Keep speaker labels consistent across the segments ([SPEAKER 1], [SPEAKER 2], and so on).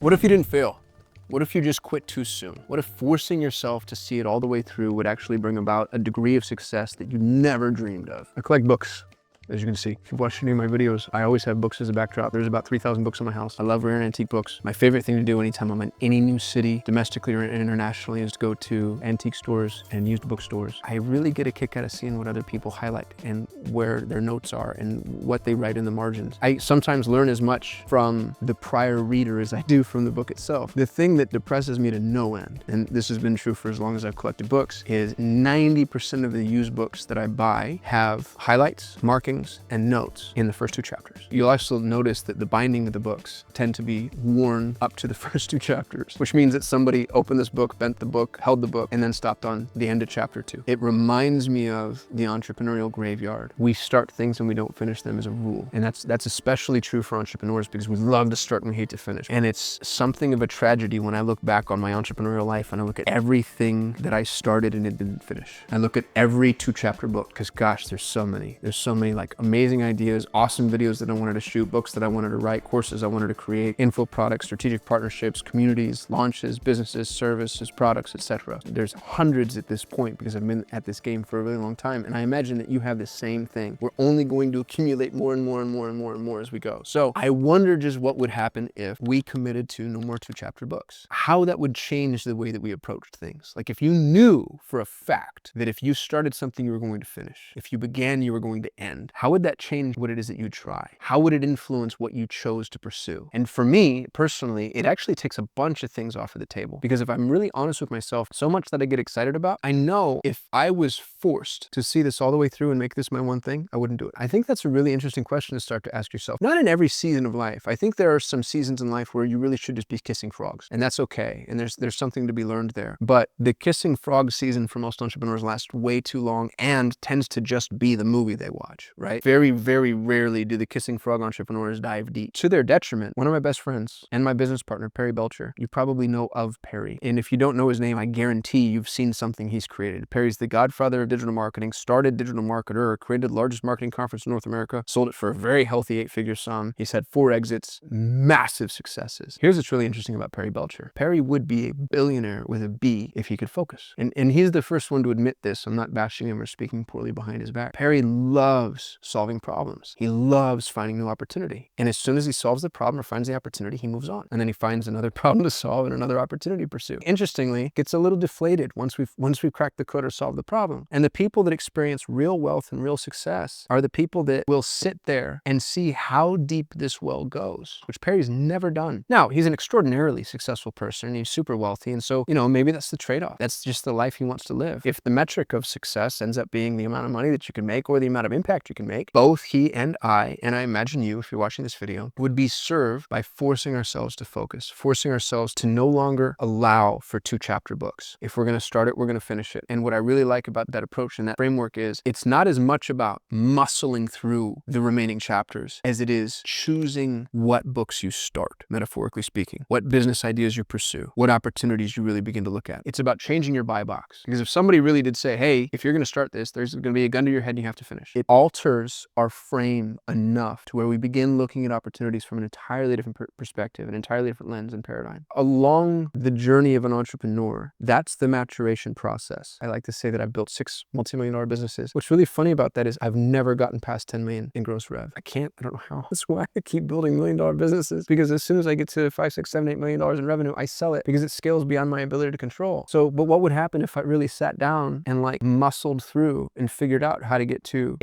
[SPEAKER 1] What if you didn't fail? What if you just quit too soon? What if forcing yourself to see it all the way through would actually bring about a degree of success that you never dreamed of? I collect books. As you can see, if you've watched any of my videos, I always have books as a backdrop. There's about 3,000 books in my house. I love rare and antique books. My favorite thing to do anytime I'm in any new city, domestically or internationally, is to go to antique stores and used bookstores. I really get a kick out of seeing what other people highlight and where their notes are and what they write in the margins. I sometimes learn as much from the prior reader as I do from the book itself. The thing that depresses me to no end, and this has been true for as long as I've collected books, is 90% of the used books that I buy have highlights, markings, and notes in the first two chapters. You'll also notice that the binding of the books tend to be worn up to the first two chapters, which means that somebody opened this book, bent the book, held the book, and then stopped on the end of chapter 2. It reminds me of the entrepreneurial graveyard. We start things and we don't finish them as a rule. And that's especially true for entrepreneurs because we love to start and we hate to finish. And it's something of a tragedy when I look back on my entrepreneurial life and I look at everything that I started and it didn't finish. I look at every 2-chapter book because gosh, there's so many. There's so many like amazing ideas, awesome videos that I wanted to shoot, books that I wanted to write, courses I wanted to create, info products, strategic partnerships, communities, launches, businesses, services, products, etc. There's hundreds at this point because I've been at this game for a really long time. And I imagine that you have the same thing. We're only going to accumulate more and more and more and more and more as we go. So I wonder just what would happen if we committed to no more 2-chapter books, how that would change the way that we approached things. Like if you knew for a fact that if you started something, you were going to finish. If you began, you were going to end. How would that change what it is that you try? How would it influence what you chose to pursue? And for me, personally, it actually takes a bunch of things off of the table. Because if I'm really honest with myself, so much that I get excited about, I know if I was forced to see this all the way through and make this my one thing, I wouldn't do it. I think that's a really interesting question to start to ask yourself. Not in every season of life. I think there are some seasons in life where you really should just be kissing frogs. And that's okay. And there's something to be learned there. But the kissing frog season for most entrepreneurs lasts way too long and tends to just be the movie they watch, right? Very, very rarely do the kissing frog entrepreneurs dive deep. To their detriment, one of my best friends and my business partner, Perry Belcher, you probably know of Perry. And if you don't know his name, I guarantee you've seen something he's created. Perry's the godfather of digital marketing, started Digital Marketer, created the largest marketing conference in North America, sold it for a very healthy 8-figure sum. He's had 4 exits, massive successes. Here's what's really interesting about Perry Belcher. Perry would be a billionaire with a B if he could focus. And he's the first one to admit this. I'm not bashing him or speaking poorly behind his back. Perry loves solving problems. He loves finding new opportunity. And as soon as he solves the problem or finds the opportunity, he moves on. And then he finds another problem to solve and another opportunity to pursue. Interestingly, gets a little deflated once we've cracked the code or solved the problem. And the people that experience real wealth and real success are the people that will sit there and see how deep this well goes, which Perry's never done. Now, he's an extraordinarily successful person and he's super wealthy. And so, maybe that's the trade-off. That's just the life he wants to live. If the metric of success ends up being the amount of money that you can make or the amount of impact you can make, both he and I imagine you, if you're watching this video, would be served by forcing ourselves to focus, forcing ourselves to no longer allow for 2-chapter books. If we're going to start it, we're going to finish it. And what I really like about that approach and that framework is it's not as much about muscling through the remaining chapters as it is choosing what books you start, metaphorically speaking, what business ideas you pursue, what opportunities you really begin to look at. It's about changing your buy box. Because if somebody really did say, hey, if you're going to start this, there's going to be a gun to your head and you have to finish. It alters our frame enough to where we begin looking at opportunities from an entirely different perspective, an entirely different lens and paradigm. Along the journey of an entrepreneur, that's the maturation process. I like to say that I've built 6 multi-million-dollar businesses. What's really funny about that is I've never gotten past 10 million in gross rev. I don't know how. That's why I keep building million-dollar businesses, because as soon as I get to 5, 6, 7, $8 million in revenue, I sell it because it scales beyond my ability to control. So, but what would happen if I really sat down and like muscled through and figured out how to get to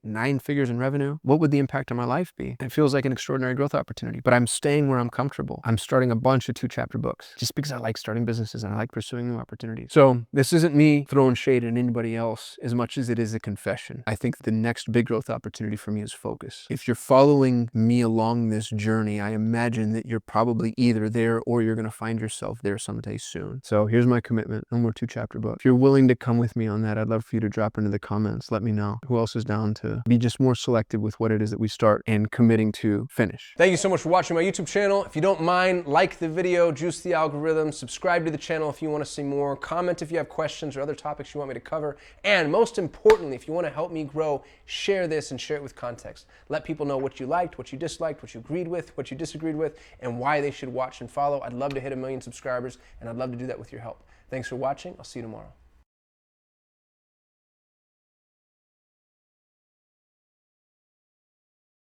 [SPEAKER 1] 9 figures in revenue? What would the impact on my life be? It feels like an extraordinary growth opportunity, but I'm staying where I'm comfortable. I'm starting a bunch of 2-chapter books just because I like starting businesses and I like pursuing new opportunities. So this isn't me throwing shade at anybody else as much as it is a confession. I think the next big growth opportunity for me is focus. If you're following me along this journey, I imagine that you're probably either there or you're going to find yourself there someday soon. So here's my commitment. No more 2-chapter books. If you're willing to come with me on that, I'd love for you to drop into the comments. Let me know. Who else is down down to be just more selective with what it is that we start and committing to finish.
[SPEAKER 2] Thank you so much for watching my YouTube channel. If you don't mind, like the video, juice the algorithm, subscribe to the channel if you want to see more, comment if you have questions or other topics you want me to cover, and most importantly, if you want to help me grow, share this and share it with context. Let people know what you liked, what you disliked, what you agreed with, what you disagreed with, and why they should watch and follow. I'd love to hit 1 million subscribers, and I'd love to do that with your help. Thanks for watching. I'll see you tomorrow.